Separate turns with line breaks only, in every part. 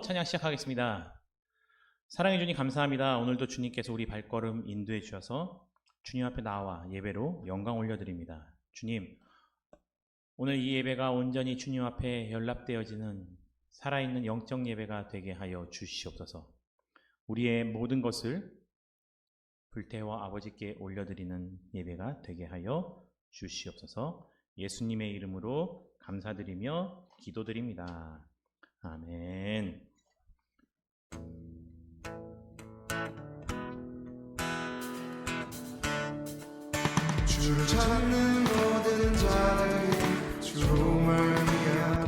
찬양 시작하겠습니다. 사랑해 주님 감사합니다. 오늘도 주님께서 우리 발걸음 인도해 주셔서 주님 앞에 나와 예배로 영광 올려드립니다. 주님, 오늘 이 예배가 온전히 주님 앞에 연락되어지는 살아있는 영적 예배가 되게 하여 주시옵소서. 우리의 모든 것을 불태워 아버지께 올려드리는 예배가 되게 하여 주시옵소서. 예수님의 이름으로 감사드리며 기도드립니다. 아멘.
주를 찾는 모든 자들이 주를 위하여,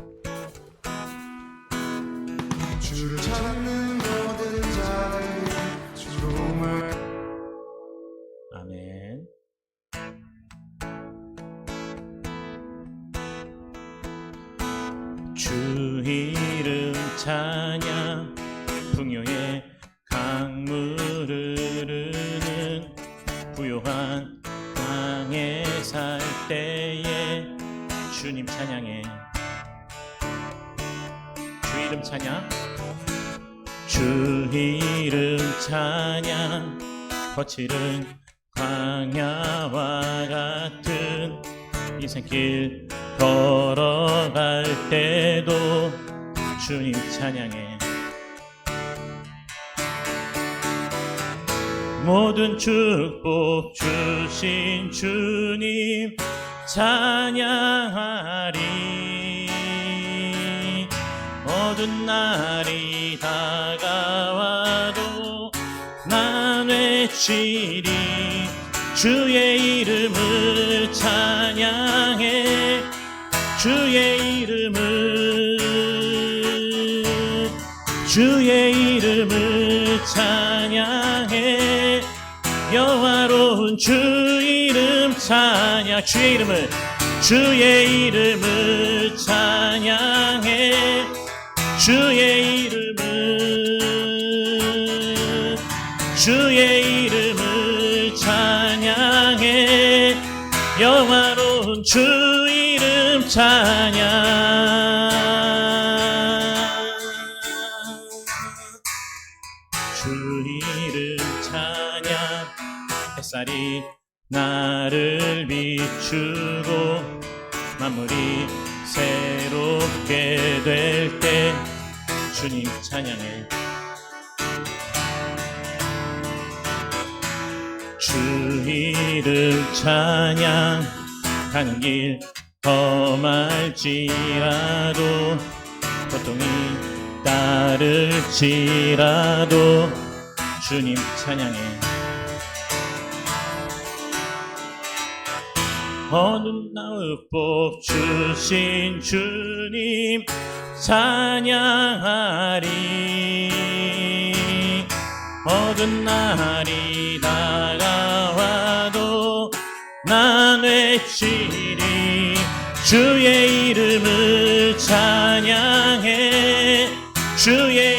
주를 찾는 모든 자들이 주를.
아멘. 주 이름 찬양, 풍요의 강물 흐르는 부요한 땅에 살 때에 주님 찬양해. 주 이름 찬양, 주 이름 찬양, 거칠은 광야와 같은 인생길 걸어갈 때도 주님 찬양해. 모든 축복 주신 주님 찬양하리. 어두운 날이 다가와도 난 외치리. 주의 이름을 찬양해. 주의 이름을 찬양해. 여호와로운 주 이름 찬양. 주의 이름을 찬양해. 주의 이름을 찬양해. 영화로운 주 이름 찬양. 주 이름 찬양. 햇살이 나를 비추고 만물이 새롭게 될 때 주님 찬양해. 주 이름 찬양. 가는 길 험할지라도 고통이 따를지라도 주님 찬양해. 어두운 법 주신 주님 찬양하리. 어두운 날이 다가와도 난 외치리. 주의 이름을 찬양해. 주의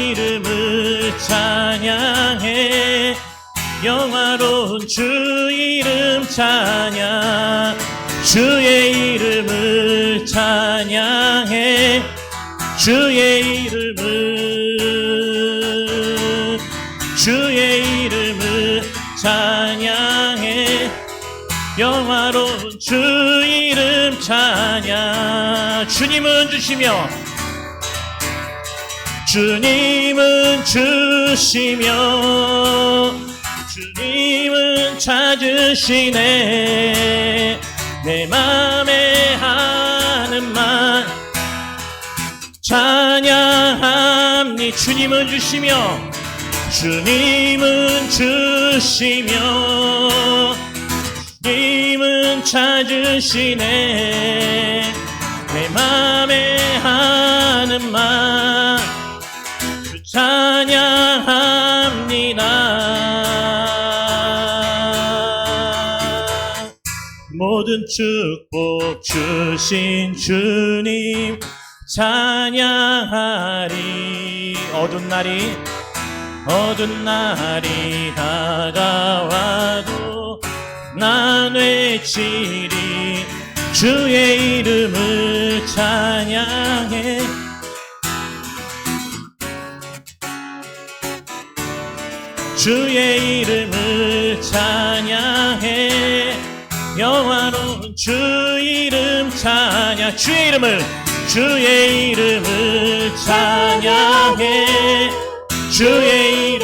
이름을 찬양해. 영화로운 주 이름 찬양. 주의 이름을 찬양해. 주의 이름을 찬양해. 영화로운 주 이름 찬양. 주님은 주시며 주님은 찾으시네. 내 맘에 하는 말 찬양합니. 주님은 찾으시네. 내 맘에 하는 말 찬양합니다. 모든 축복 주신 주님 찬양하리. 어두운 날이 다가와도 난 외치리. 주의 이름을 찬양해 주의 이름을 찬양해 영화로운 주 이름 찬양 주의 이름을 찬양해 주의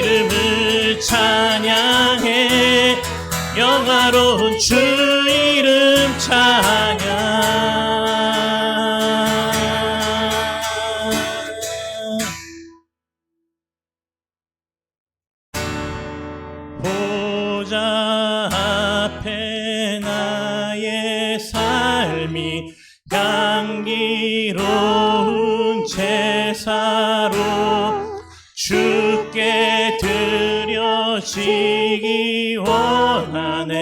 이름을 찬양해 영화로운 주 이름 찬양 보좌 앞에 나의 삶이 향기로운 제사로 주께 드려지기 원하네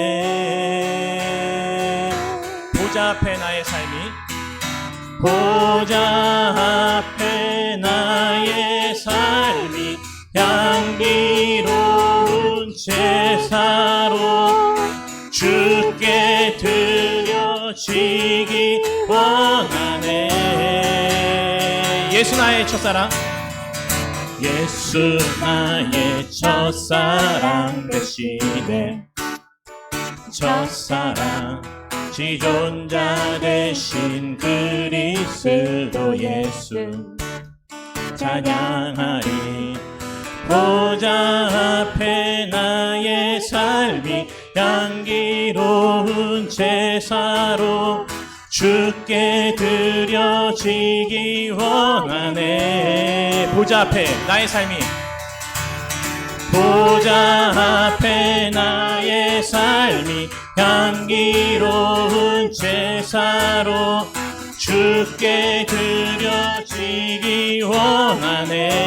보좌 앞에 나의 삶이 보좌 앞에 나의 삶이 향기로운 제사로 주께 드려지기 원하네 예수 나의 첫사랑 예수 나의 첫사랑 대신에 첫사랑 지존자 대신 그리스도 예수 찬양하리 보좌 앞에 나의 삶이 향기로운 제사로 주께 드려지기 원하네 보좌 앞에 나의 삶이 보좌 앞에 나의 삶이 향기로운 제사로 주께 드려지기 원하네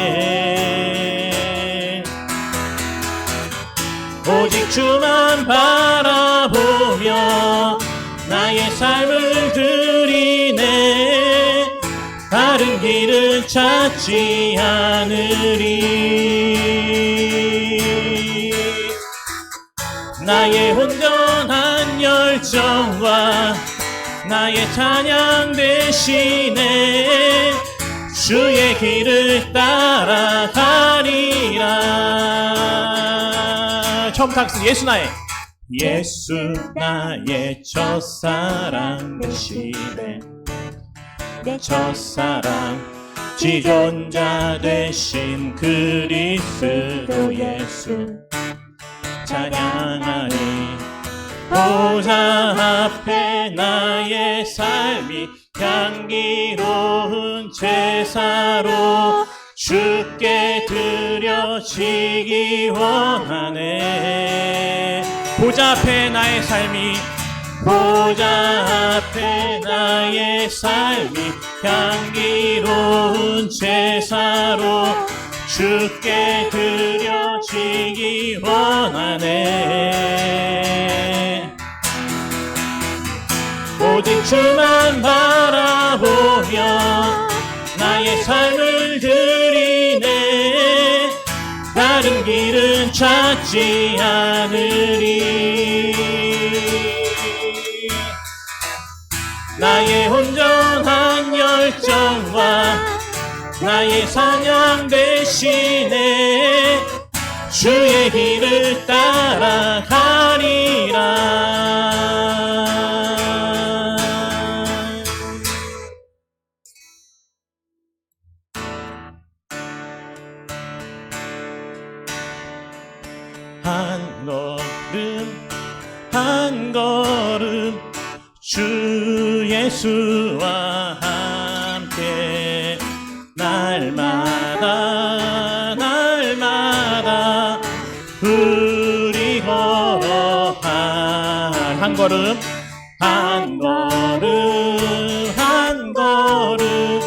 오직 주만 바라보며 나의 삶을 드리네 다른 길은 찾지 않으리 나의 온전한 열정과 나의 찬양 대신에 주의 길을 따라가리라 처음부터 하겠습니다 예수 나의 첫사랑 대신에 내 첫사랑 지존자 대신 그리스도 예수 찬양하리 보좌 앞에 나의 삶이 향기로운 제사로 주께 드려지기 원하네 보좌 앞에 나의 삶이 보좌 앞에 나의 삶이 향기로운 제사로 주께 드려지기 원하네 오직 주만 바라보며 나의 삶을 드리네 다른 길은 찾지 않으리 나의 온전한 열정과 나의 찬양 대신에 주의 길을 따라가리라 한 걸음 한 걸음 주 예수와 함께 날마다 날마다 우리 걸어갈 한 걸음 한 걸음 한 걸음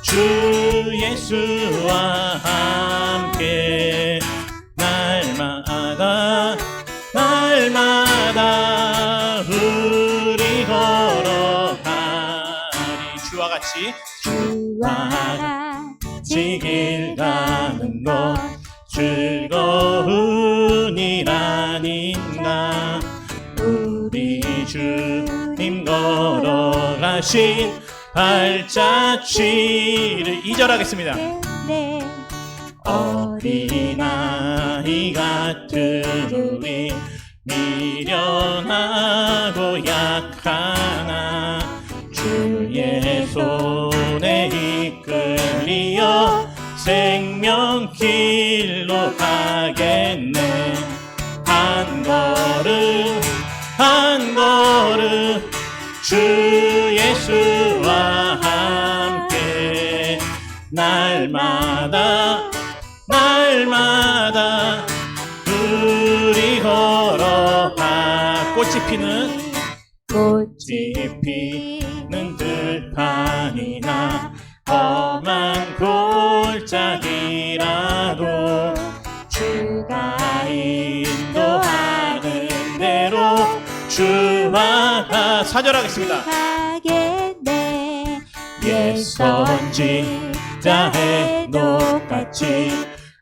주 예수와 함께 날마다 날마다 우리 걸어가리 주와 같이 주와 같이 길 가는 것 즐거운 일 아닌가 우리 주님 걸어가신 발자취를 2절 하겠습니다.
네.
어린아이 같은 우리 미련하고 약하나 주의 손에 이끌리어 생명길로 가겠네. 한 걸음 한 걸음 주 예수와 함께 날마다 우리 걸어가. 꽃이 피는 피는 들판이나 험한 골짜기라도 주가 인도하는 대로 주와 4절 하겠습니다.
가겠네.
옛 선지자의 녹같이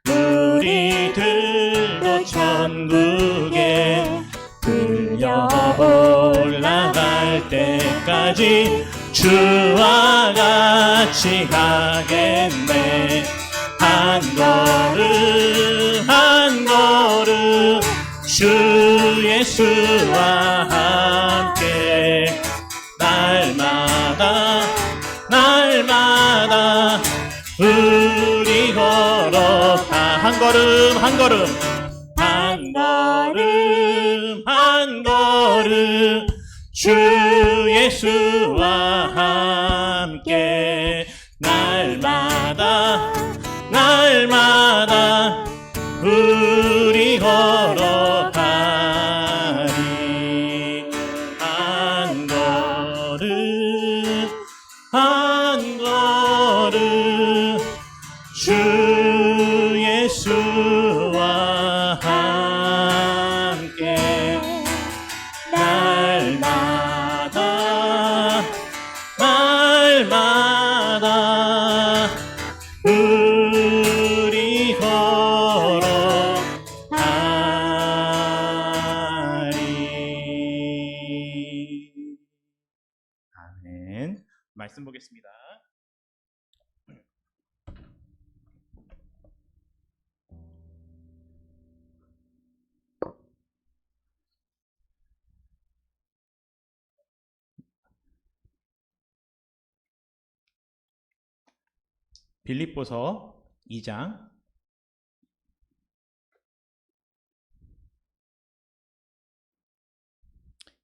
우리들도 천국에 들려 올라갈 때까지 주와 같이 가겠네. 한 걸음 주 예수와 함께 날마다 우리 걸어가. 한 걸음 주 예수와 함께 날마다 우리 걸어가리. 한 걸음 주 예수와 함께 날마다 우리 걸어가리. 아멘. 말씀 보겠습니다. 빌립보서 2장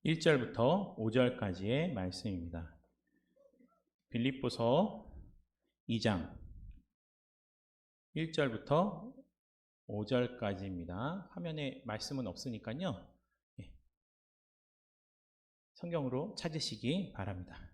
1절부터 5절까지의 말씀입니다. 빌립보서 2장 1절부터 5절까지입니다. 화면에 말씀은 없으니까요. 성경으로 찾으시기 바랍니다.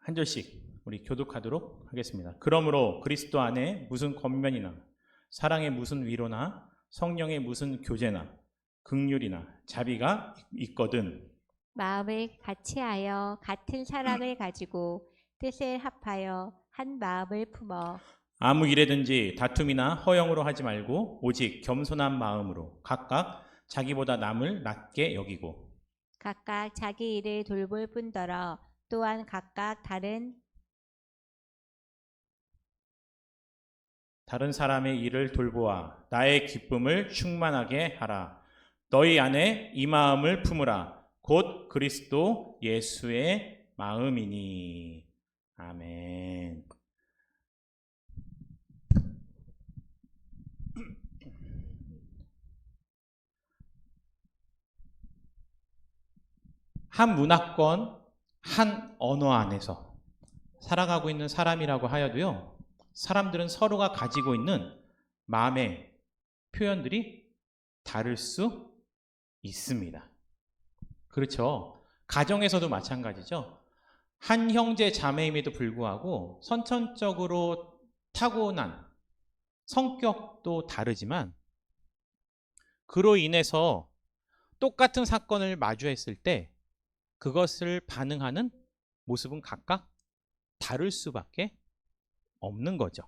한 절씩 우리 교독하도록 하겠습니다. 그러므로 그리스도 안에 무슨 권면이나 사랑의 무슨 위로나 성령의 무슨 교제나 긍휼이나 자비가 있거든
마음을 같이하여 같은 사랑을 가지고 뜻을 합하여 한 마음을 품어
아무 일에든지 다툼이나 허영으로 하지 말고 오직 겸손한 마음으로 각각 자기보다 남을 낮게 여기고
각각 자기 일을 돌볼 뿐더러 또한 각각
다른 사람의 일을 돌보아 나의 기쁨을 충만하게 하라. 너희 안에 이 마음을 품으라. 곧 그리스도 예수의 마음이니. 아멘. 한 문화권, 한 언어 안에서 살아가고 있는 사람이라고 하여도요, 사람들은 서로가 가지고 있는 마음의 표현들이 다를 수 있습니다. 그렇죠. 가정에서도 마찬가지죠. 한 형제 자매임에도 불구하고 선천적으로 타고난 성격도 다르지만 그로 인해서 똑같은 사건을 마주했을 때 그것을 반응하는 모습은 각각 다를 수밖에 없는 거죠.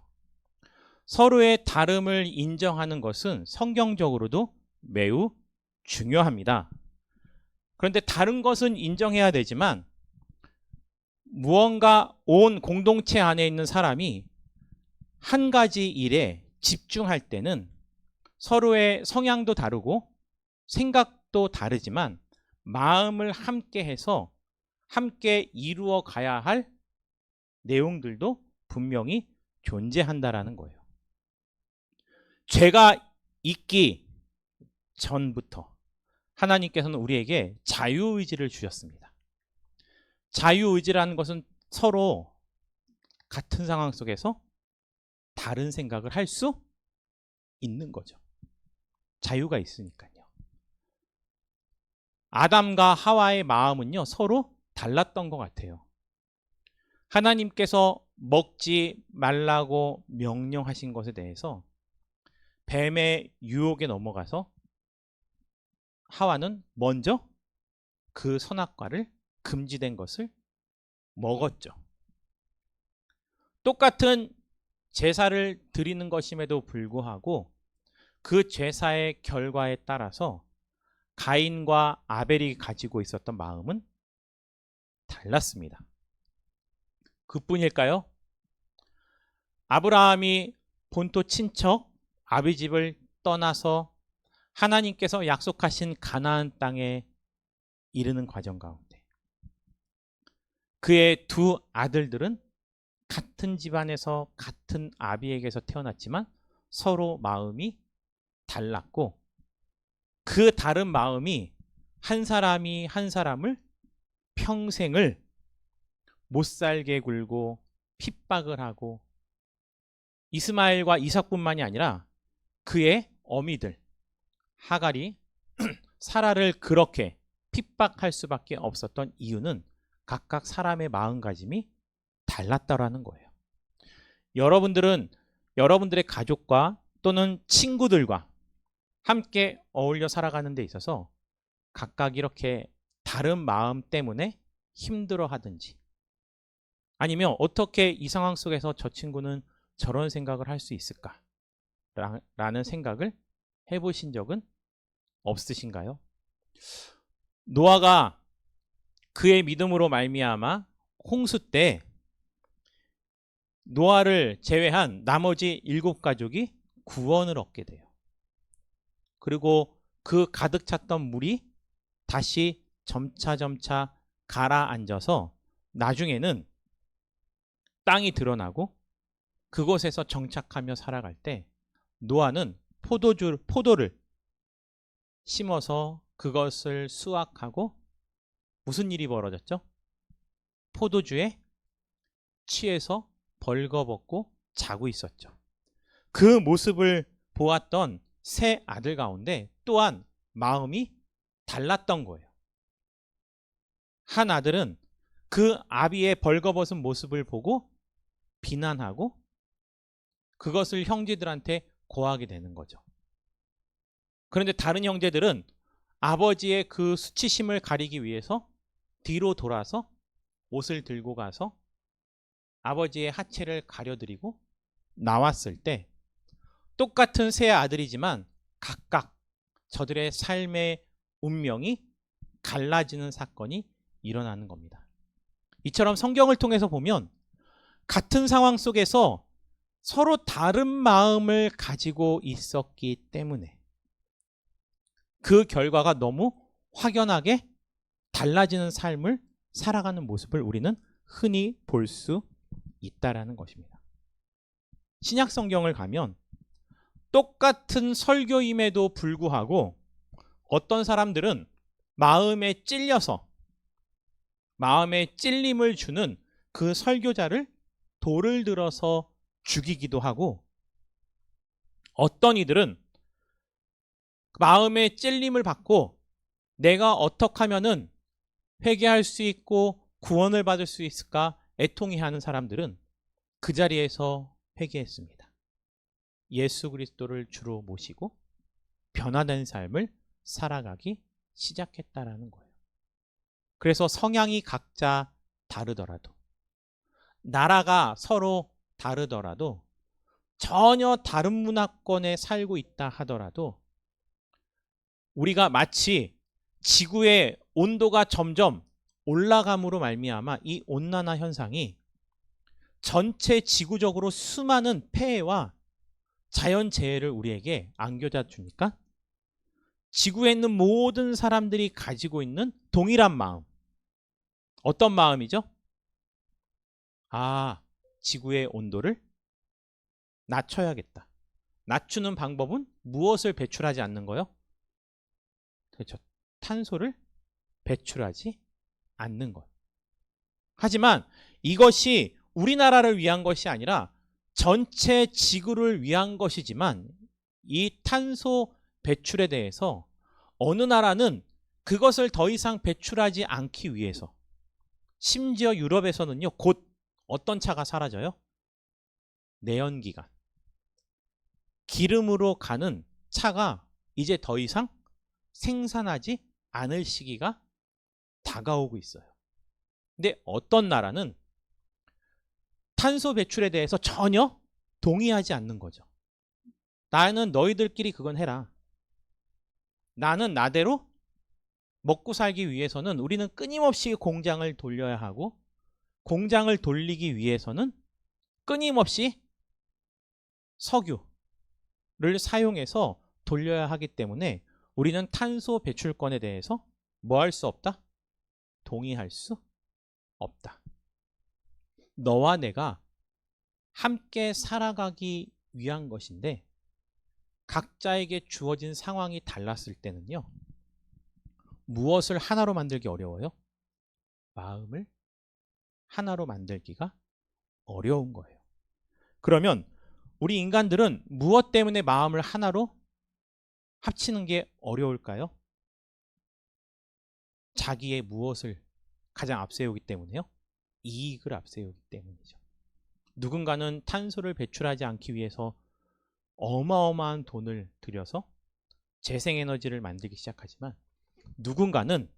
서로의 다름을 인정하는 것은 성경적으로도 매우 중요합니다. 그런데 다른 것은 인정해야 되지만 무언가 온 공동체 안에 있는 사람이 한 가지 일에 집중할 때는 서로의 성향도 다르고 생각도 다르지만 마음을 함께 해서 함께 이루어 가야 할 내용들도 분명히 존재한다라는 거예요. 죄가 있기 전부터 하나님께서는 우리에게 자유의지를 주셨습니다. 자유의지라는 것은 서로 같은 상황 속에서 다른 생각을 할 수 있는 거죠. 자유가 있으니까요. 아담과 하와의 마음은요, 서로 달랐던 것 같아요. 하나님께서 먹지 말라고 명령하신 것에 대해서 뱀의 유혹에 넘어가서 하와는 먼저 그 선악과를 금지된 것을 먹었죠. 똑같은 제사를 드리는 것임에도 불구하고 그 제사의 결과에 따라서 가인과 아벨이 가지고 있었던 마음은 달랐습니다. 그뿐일까요? 아브라함이 본토 친척 아비집을 떠나서 하나님께서 약속하신 가나안 땅에 이르는 과정 가운데 그의 두 아들들은 같은 집안에서 같은 아비에게서 태어났지만 서로 마음이 달랐고 그 다른 마음이 한 사람이 한 사람을 평생을 못살게 굴고 핍박을 하고 이스마엘과 이삭뿐만이 아니라 그의 어미들 하갈이 사라를 그렇게 핍박할 수밖에 없었던 이유는 각각 사람의 마음가짐이 달랐다라는 거예요. 여러분들은 여러분들의 가족과 또는 친구들과 함께 어울려 살아가는 데 있어서 각각 이렇게 다른 마음 때문에 힘들어 하든지 아니면 어떻게 이 상황 속에서 저 친구는 저런 생각을 할 수 있을까? 라는 생각을 해보신 적은 없으신가요? 노아가 그의 믿음으로 말미암아 홍수 때 노아를 제외한 나머지 7가족이 구원을 얻게 돼요. 그리고 그 가득 찼던 물이 다시 점차 가라앉아서 나중에는 땅이 드러나고 그곳에서 정착하며 살아갈 때 노아는 포도를 심어서 그것을 수확하고 무슨 일이 벌어졌죠? 포도주에 취해서 벌거벗고 자고 있었죠. 그 모습을 보았던 세 아들 가운데 또한 마음이 달랐던 거예요. 한 아들은 그 아비의 벌거벗은 모습을 보고 비난하고 그것을 형제들한테 고하게 되는 거죠. 그런데 다른 형제들은 아버지의 그 수치심을 가리기 위해서 뒤로 돌아서 옷을 들고 가서 아버지의 하체를 가려드리고 나왔을 때 똑같은 세 아들이지만 각각 저들의 삶의 운명이 갈라지는 사건이 일어나는 겁니다. 이처럼 성경을 통해서 보면 같은 상황 속에서 서로 다른 마음을 가지고 있었기 때문에 그 결과가 너무 확연하게 달라지는 삶을 살아가는 모습을 우리는 흔히 볼 수 있다라는 것입니다. 신약 성경을 가면 똑같은 설교임에도 불구하고 어떤 사람들은 마음에 찔려서 마음에 찔림을 주는 그 설교자를 돌을 들어서 죽이기도 하고 어떤 이들은 마음에 찔림을 받고 내가 어떻게 하면은 회개할 수 있고 구원을 받을 수 있을까 애통해하는 사람들은 그 자리에서 회개했습니다. 예수 그리스도를 주로 모시고 변화된 삶을 살아가기 시작했다라는 거예요. 그래서 성향이 각자 다르더라도, 나라가 서로 다르더라도, 전혀 다른 문화권에 살고 있다 하더라도 우리가 마치 지구의 온도가 점점 올라감으로 말미암아 이 온난화 현상이 전체 지구적으로 수많은 폐해와 자연재해를 우리에게 안겨다 주니까 지구에 있는 모든 사람들이 가지고 있는 동일한 마음. 어떤 마음이죠? 아, 지구의 온도를 낮춰야겠다. 낮추는 방법은 무엇을 배출하지 않는 거요? 그렇죠. 탄소를 배출하지 않는 것. 하지만 이것이 우리나라를 위한 것이 아니라 전체 지구를 위한 것이지만 이 탄소 배출에 대해서 어느 나라는 그것을 더 이상 배출하지 않기 위해서, 심지어 유럽에서는요, 곧 어떤 차가 사라져요? 내연기관. 기름으로 가는 차가 이제 더 이상 생산하지 않을 시기가 다가오고 있어요. 근데 어떤 나라는 탄소 배출에 대해서 전혀 동의하지 않는 거죠. 나는 너희들끼리 그건 해라. 나는 나대로 먹고 살기 위해서는 우리는 끊임없이 공장을 돌려야 하고, 공장을 돌리기 위해서는 끊임없이 석유를 사용해서 돌려야 하기 때문에 우리는 탄소 배출권에 대해서 뭐 할 수 없다? 동의할 수 없다. 너와 내가 함께 살아가기 위한 것인데 각자에게 주어진 상황이 달랐을 때는요, 무엇을 하나로 만들기 어려워요? 마음을 하나로 만들기가 어려운 거예요. 그러면 우리 인간들은 무엇 때문에 마음을 하나로 합치는 게 어려울까요? 자기의 무엇을 가장 앞세우기 때문에요? 이익을 앞세우기 때문이죠. 누군가는 탄소를 배출하지 않기 위해서 어마어마한 돈을 들여서 재생에너지를 만들기 시작하지만, 누군가는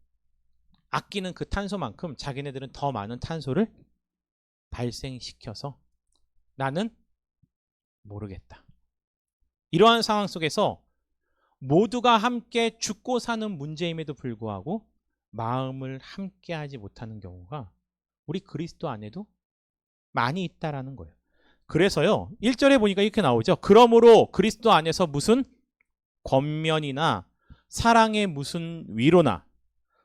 아끼는 그 탄소만큼 자기네들은 더 많은 탄소를 발생시켜서 나는 모르겠다. 이러한 상황 속에서 모두가 함께 죽고 사는 문제임에도 불구하고 마음을 함께하지 못하는 경우가 우리 그리스도 안에도 많이 있다라는 거예요. 그래서요, 1절에 보니까 이렇게 나오죠. 그러므로 그리스도 안에서 무슨 권면이나 사랑의 무슨 위로나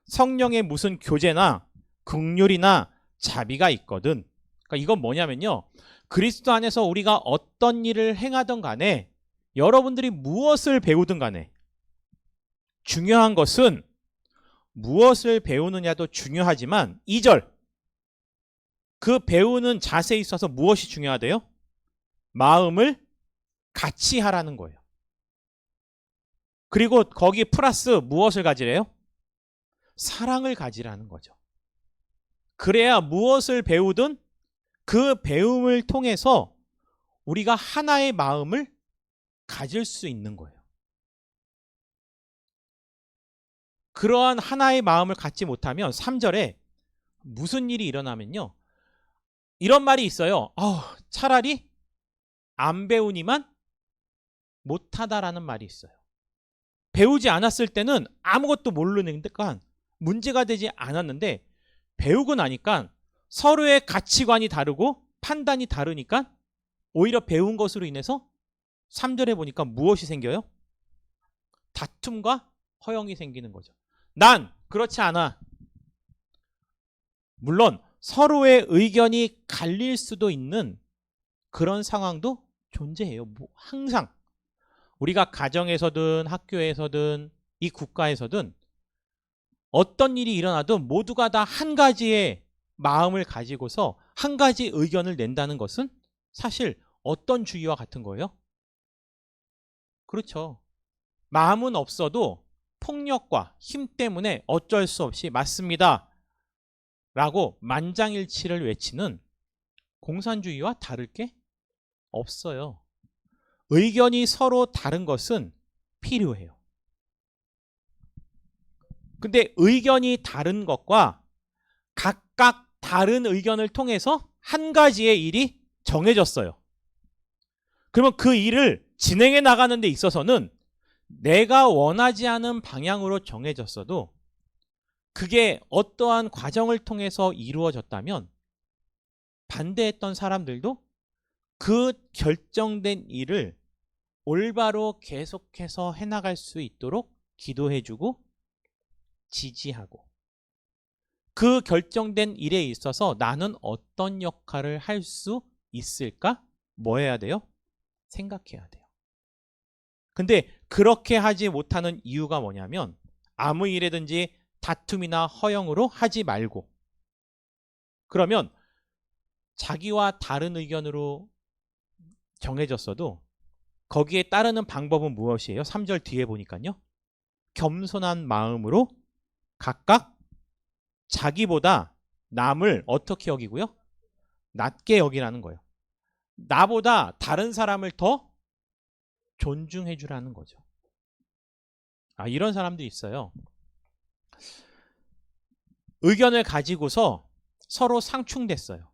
성령의 무슨 교제나 긍휼이나 자비가 있거든. 그러니까 이건 뭐냐면요, 그리스도 안에서 우리가 어떤 일을 행하던 간에, 여러분들이 무엇을 배우든 간에, 중요한 것은 무엇을 배우느냐도 중요하지만 2절, 그 배우는 자세에 있어서 무엇이 중요하대요? 마음을 같이 하라는 거예요. 그리고 거기 플러스 무엇을 가지래요? 사랑을 가지라는 거죠. 그래야 무엇을 배우든 그 배움을 통해서 우리가 하나의 마음을 가질 수 있는 거예요. 그러한 하나의 마음을 갖지 못하면 3절에 무슨 일이 일어나면요, 이런 말이 있어요. 차라리 안 배우니만 못하다라는 말이 있어요. 배우지 않았을 때는 아무것도 모르니까 문제가 되지 않았는데, 배우고 나니까 서로의 가치관이 다르고 판단이 다르니까 오히려 배운 것으로 인해서 3절에 보니까 무엇이 생겨요? 다툼과 허영이 생기는 거죠. 난 그렇지 않아. 물론 서로의 의견이 갈릴 수도 있는 그런 상황도 존재해요. 항상 우리가 가정에서든 학교에서든 이 국가에서든 어떤 일이 일어나도 모두가 다 한 가지의 마음을 가지고서 한 가지 의견을 낸다는 것은 사실 어떤 주의와 같은 거예요? 그렇죠. 마음은 없어도 폭력과 힘 때문에 어쩔 수 없이 맞습니다 라고 만장일치를 외치는 공산주의와 다를 게 없어요. 의견이 서로 다른 것은 필요해요. 근데 의견이 다른 것과 각각 다른 의견을 통해서 한 가지의 일이 정해졌어요. 그러면 그 일을 진행해 나가는 데 있어서는 내가 원하지 않은 방향으로 정해졌어도 그게 어떠한 과정을 통해서 이루어졌다면 반대했던 사람들도 그 결정된 일을 올바로 계속해서 해나갈 수 있도록 기도해주고 지지하고 그 결정된 일에 있어서 나는 어떤 역할을 할 수 있을까? 뭐 해야 돼요? 생각해야 돼요. 근데 그렇게 하지 못하는 이유가 뭐냐면 아무 일이든지 다툼이나 허영으로 하지 말고 그러면 자기와 다른 의견으로 정해졌어도 거기에 따르는 방법은 무엇이에요? 3절 뒤에 보니까요. 겸손한 마음으로 각각 자기보다 남을 어떻게 여기고요? 낮게 여기라는 거예요. 나보다 다른 사람을 더 존중해 주라는 거죠. 이런 사람들이 있어요. 의견을 가지고서 서로 상충됐어요.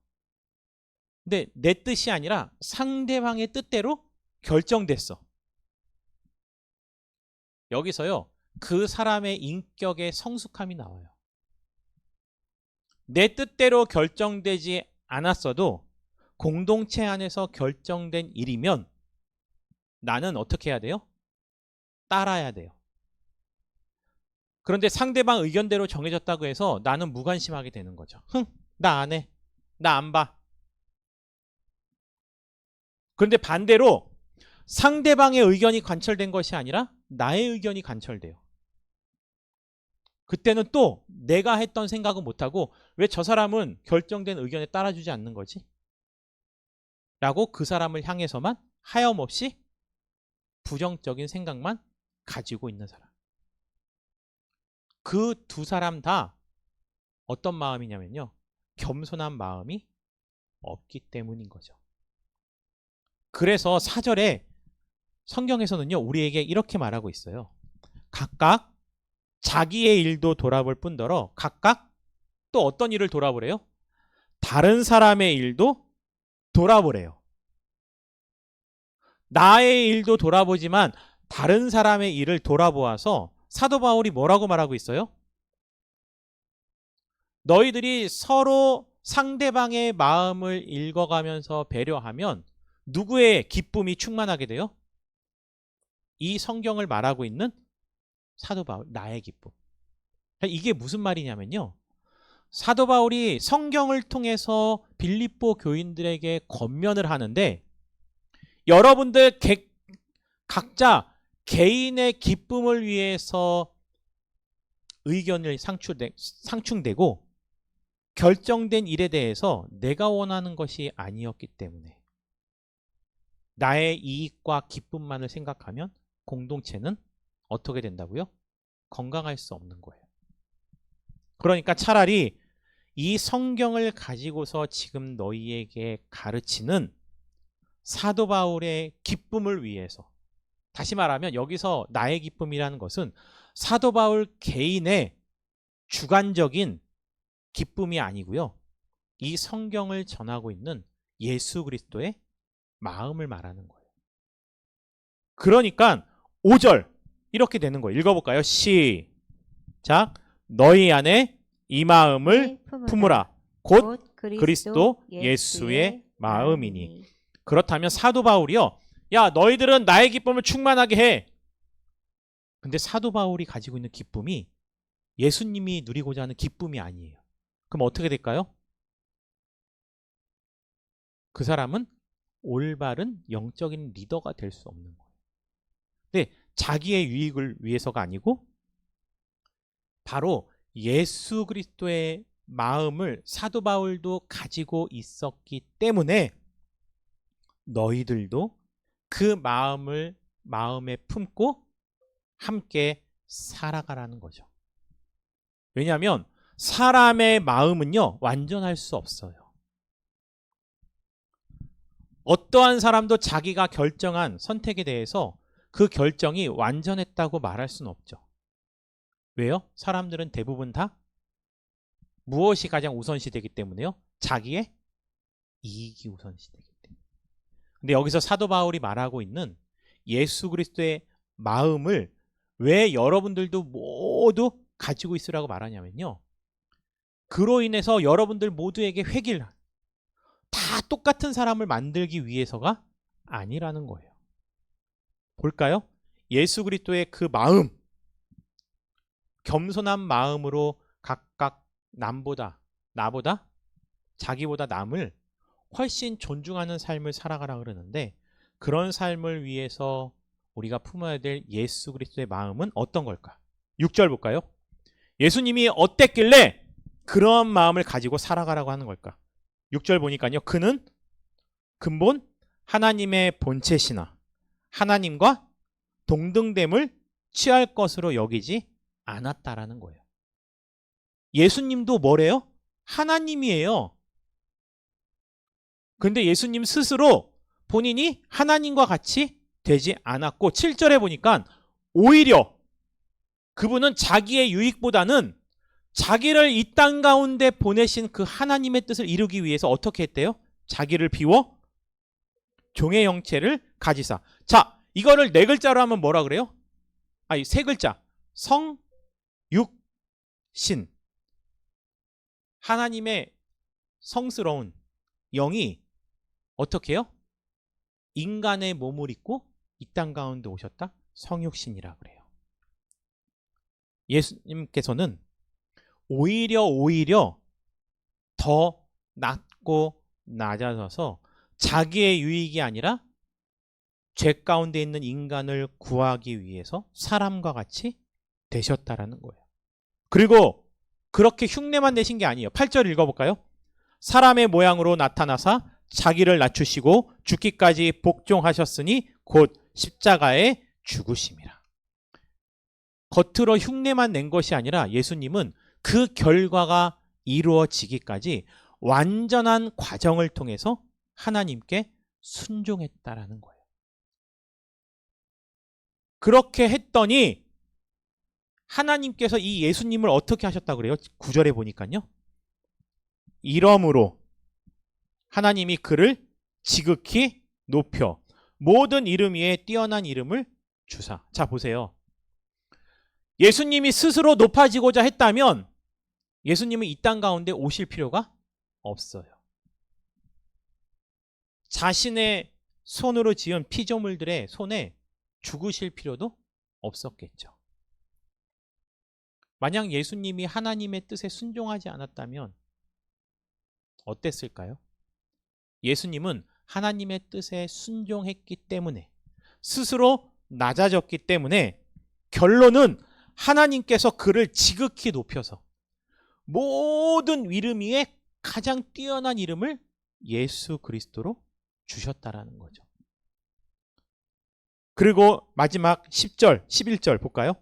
근데 내 뜻이 아니라 상대방의 뜻대로 결정됐어. 여기서요, 그 사람의 인격의 성숙함이 나와요. 내 뜻대로 결정되지 않았어도 공동체 안에서 결정된 일이면 나는 어떻게 해야 돼요? 따라야 돼요. 그런데 상대방 의견대로 정해졌다고 해서 나는 무관심하게 되는 거죠. 나 안 해. 나 안 봐. 그런데 반대로 상대방의 의견이 관철된 것이 아니라 나의 의견이 관철돼요. 그때는 또 내가 했던 생각은 못하고 왜 저 사람은 결정된 의견에 따라주지 않는 거지? 라고 그 사람을 향해서만 하염없이 부정적인 생각만 가지고 있는 사람. 그 두 사람 다 어떤 마음이냐면요. 겸손한 마음이 없기 때문인 거죠. 그래서 4절에 성경에서는요. 우리에게 이렇게 말하고 있어요. 각각 자기의 일도 돌아볼 뿐더러 각각 또 어떤 일을 돌아보래요? 다른 사람의 일도 돌아보래요. 나의 일도 돌아보지만 다른 사람의 일을 돌아보아서 사도 바울이 뭐라고 말하고 있어요? 너희들이 서로 상대방의 마음을 읽어가면서 배려하면 누구의 기쁨이 충만하게 돼요? 이 성경을 말하고 있는 사도 바울, 나의 기쁨. 이게 무슨 말이냐면요. 사도 바울이 성경을 통해서 빌립보 교인들에게 권면을 하는데 여러분들 각자 개인의 기쁨을 위해서 의견을 상충되고 결정된 일에 대해서 내가 원하는 것이 아니었기 때문에 나의 이익과 기쁨만을 생각하면 공동체는 어떻게 된다고요? 건강할 수 없는 거예요. 그러니까 차라리 이 성경을 가지고서 지금 너희에게 가르치는 사도 바울의 기쁨을 위해서, 다시 말하면 여기서 나의 기쁨이라는 것은 사도 바울 개인의 주관적인 기쁨이 아니고요. 이 성경을 전하고 있는 예수 그리스도의 마음을 말하는 거예요. 그러니까 5절 이렇게 되는 거예요. 읽어볼까요? 시작. 너희 안에 이 마음을 품으라. 곧 그리스도 예수의 마음이니. 그렇다면 사도 바울이요. 야, 너희들은 나의 기쁨을 충만하게 해. 근데 사도 바울이 가지고 있는 기쁨이 예수님이 누리고자 하는 기쁨이 아니에요. 그럼 어떻게 될까요? 그 사람은 올바른 영적인 리더가 될 수 없는 거예요. 근데 자기의 유익을 위해서가 아니고 바로 예수 그리스도의 마음을 사도 바울도 가지고 있었기 때문에 너희들도 그 마음에 품고 함께 살아가라는 거죠. 왜냐하면 사람의 마음은요, 완전할 수 없어요. 어떠한 사람도 자기가 결정한 선택에 대해서 그 결정이 완전했다고 말할 수는 없죠. 왜요? 사람들은 대부분 다 무엇이 가장 우선시 되기 때문에요? 자기의 이익이 우선시 되기 때문에. 근데 여기서 사도 바울이 말하고 있는 예수 그리스도의 마음을 왜 여러분들도 모두 가지고 있으라고 말하냐면요. 그로 인해서 여러분들 모두에게 회개를 다 똑같은 사람을 만들기 위해서가 아니라는 거예요. 볼까요? 예수 그리스도의 그 마음, 겸손한 마음으로 각각 나보다 자기보다 남을 훨씬 존중하는 삶을 살아가라 그러는데, 그런 삶을 위해서 우리가 품어야 될 예수 그리스도의 마음은 어떤 걸까? 6절 볼까요? 예수님이 어땠길래 그런 마음을 가지고 살아가라고 하는 걸까? 6절 보니까요. 그는 근본 하나님의 본체시나 하나님과 동등됨을 취할 것으로 여기지 않았다라는 거예요. 예수님도 뭐래요? 하나님이에요. 근데 예수님 스스로 본인이 하나님과 같이 되지 않았고, 7절에 보니까 오히려 그분은 자기의 유익보다는 자기를 이 땅 가운데 보내신 그 하나님의 뜻을 이루기 위해서 어떻게 했대요? 자기를 비워 종의 형체를 가지사. 자, 이거를 네 글자로 하면 뭐라 그래요? 아니, 세 글자. 성, 육, 신. 하나님의 성스러운 영이 어떻게 해요? 인간의 몸을 입고 이 땅 가운데 오셨다? 성육신이라 그래요. 예수님께서는 오히려 더 낮고 낮아져서 자기의 유익이 아니라 죄 가운데 있는 인간을 구하기 위해서 사람과 같이 되셨다라는 거예요. 그리고 그렇게 흉내만 내신 게 아니에요. 8절 읽어볼까요? 사람의 모양으로 나타나사 자기를 낮추시고 죽기까지 복종하셨으니 곧 십자가에 죽으심이라. 겉으로 흉내만 낸 것이 아니라 예수님은 그 결과가 이루어지기까지 완전한 과정을 통해서 하나님께 순종했다라는 거예요. 그렇게 했더니 하나님께서 이 예수님을 어떻게 하셨다고 그래요? 9절에 보니까요. 이러므로 하나님이 그를 지극히 높여 모든 이름 위에 뛰어난 이름을 주사. 자, 보세요. 예수님이 스스로 높아지고자 했다면 예수님은 이 땅 가운데 오실 필요가 없어요. 자신의 손으로 지은 피조물들의 손에 죽으실 필요도 없었겠죠. 만약 예수님이 하나님의 뜻에 순종하지 않았다면 어땠을까요? 예수님은 하나님의 뜻에 순종했기 때문에, 스스로 낮아졌기 때문에 결론은 하나님께서 그를 지극히 높여서 모든 이름 위에 가장 뛰어난 이름을 예수 그리스도로 주셨다라는 거죠. 그리고 마지막 10절, 11절 볼까요?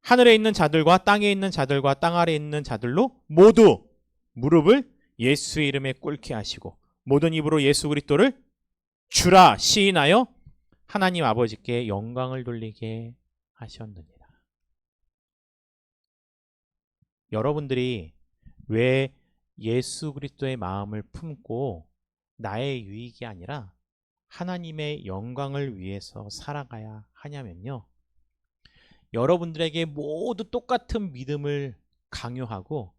하늘에 있는 자들과 땅에 있는 자들과 땅 아래에 있는 자들로 모두 무릎을 예수의 이름에 꿇게 하시고 모든 입으로 예수 그리스도를 주라 시인하여 하나님 아버지께 영광을 돌리게 하셨느니라. 여러분들이 왜 예수 그리스도의 마음을 품고 나의 유익이 아니라 하나님의 영광을 위해서 살아가야 하냐면요. 여러분들에게 모두 똑같은 믿음을 강요하고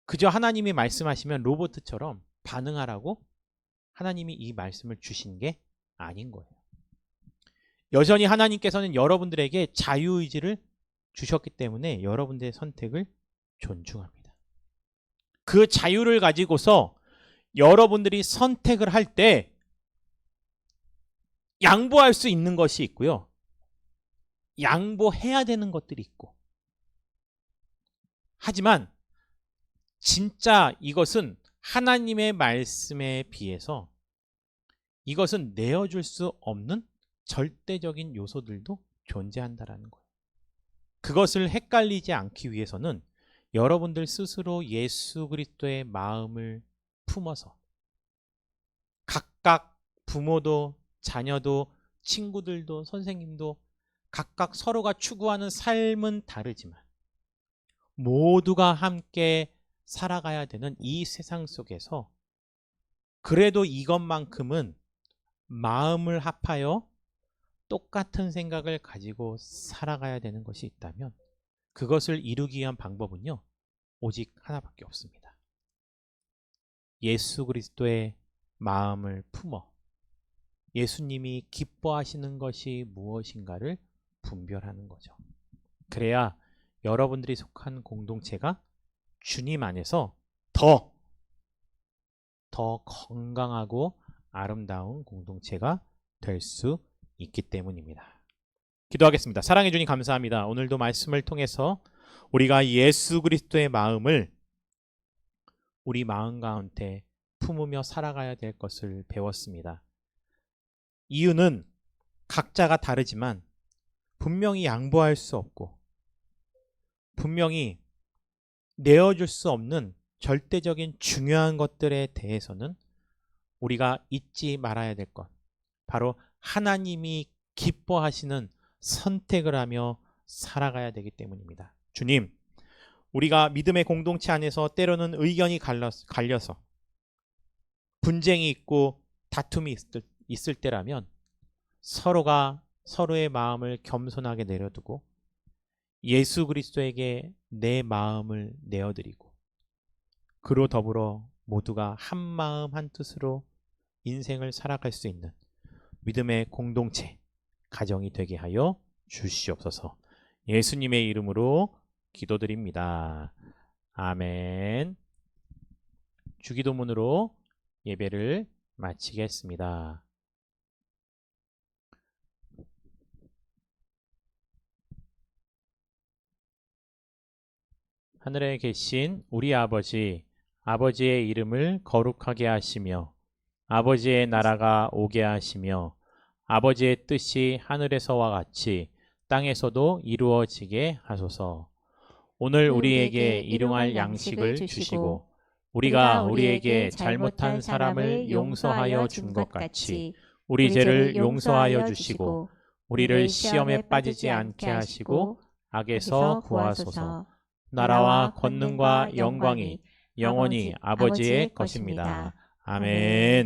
그저 하나님이 말씀하시면 로봇처럼 반응하라고 하나님이 이 말씀을 주신 게 아닌 거예요. 여전히 하나님께서는 여러분들에게 자유의지를 주셨기 때문에 여러분들의 선택을 존중합니다. 그 자유를 가지고서 여러분들이 선택을 할 때 양보할 수 있는 것이 있고요. 양보해야 되는 것들이 있고. 하지만 진짜 이것은 하나님의 말씀에 비해서 이것은 내어줄 수 없는 절대적인 요소들도 존재한다라는 거예요. 그것을 헷갈리지 않기 위해서는 여러분들 스스로 예수 그리스도의 마음을 품어서 각각 부모도 자녀도 친구들도 선생님도 각각 서로가 추구하는 삶은 다르지만 모두가 함께 살아가야 되는 이 세상 속에서 그래도 이것만큼은 마음을 합하여 똑같은 생각을 가지고 살아가야 되는 것이 있다면 그것을 이루기 위한 방법은요, 오직 하나밖에 없습니다. 예수 그리스도의 마음을 품어 예수님이 기뻐하시는 것이 무엇인가를 분별하는 거죠. 그래야 여러분들이 속한 공동체가 주님 안에서 더 건강하고 아름다운 공동체가 될 수 있기 때문입니다. 기도하겠습니다. 사랑해 주님 감사합니다. 오늘도 말씀을 통해서 우리가 예수 그리스도의 마음을 우리 마음 가운데 품으며 살아가야 될 것을 배웠습니다. 이유는 각자가 다르지만 분명히 양보할 수 없고 분명히 내어줄 수 없는 절대적인 중요한 것들에 대해서는 우리가 잊지 말아야 될 것, 바로 하나님이 기뻐하시는 선택을 하며 살아가야 되기 때문입니다. 주님, 우리가 믿음의 공동체 안에서 때로는 의견이 갈려서 분쟁이 있고 다툼이 있을 때라면 서로가 서로의 마음을 겸손하게 내려두고 예수 그리스도에게 내 마음을 내어드리고 그로 더불어 모두가 한 마음 한 뜻으로 인생을 살아갈 수 있는 믿음의 공동체, 가정이 되게 하여 주시옵소서. 예수님의 이름으로 기도드립니다. 아멘. 주기도문으로 예배를 마치겠습니다. 하늘에 계신 우리 아버지, 아버지의 이름을 거룩하게 하시며 아버지의 나라가 오게 하시며 아버지의 뜻이 하늘에서와 같이 땅에서도 이루어지게 하소서. 오늘 우리에게 일용할 양식을 주시고 우리가 우리에게 잘못한 사람을 용서하여 준 것 같이 우리 죄를 용서하여 주시고 우리를 시험에 빠지지 않게 하시고 악에서 구하소서. 나라와 권능과 영광이 영원히 아버지의 것입니다. 아멘.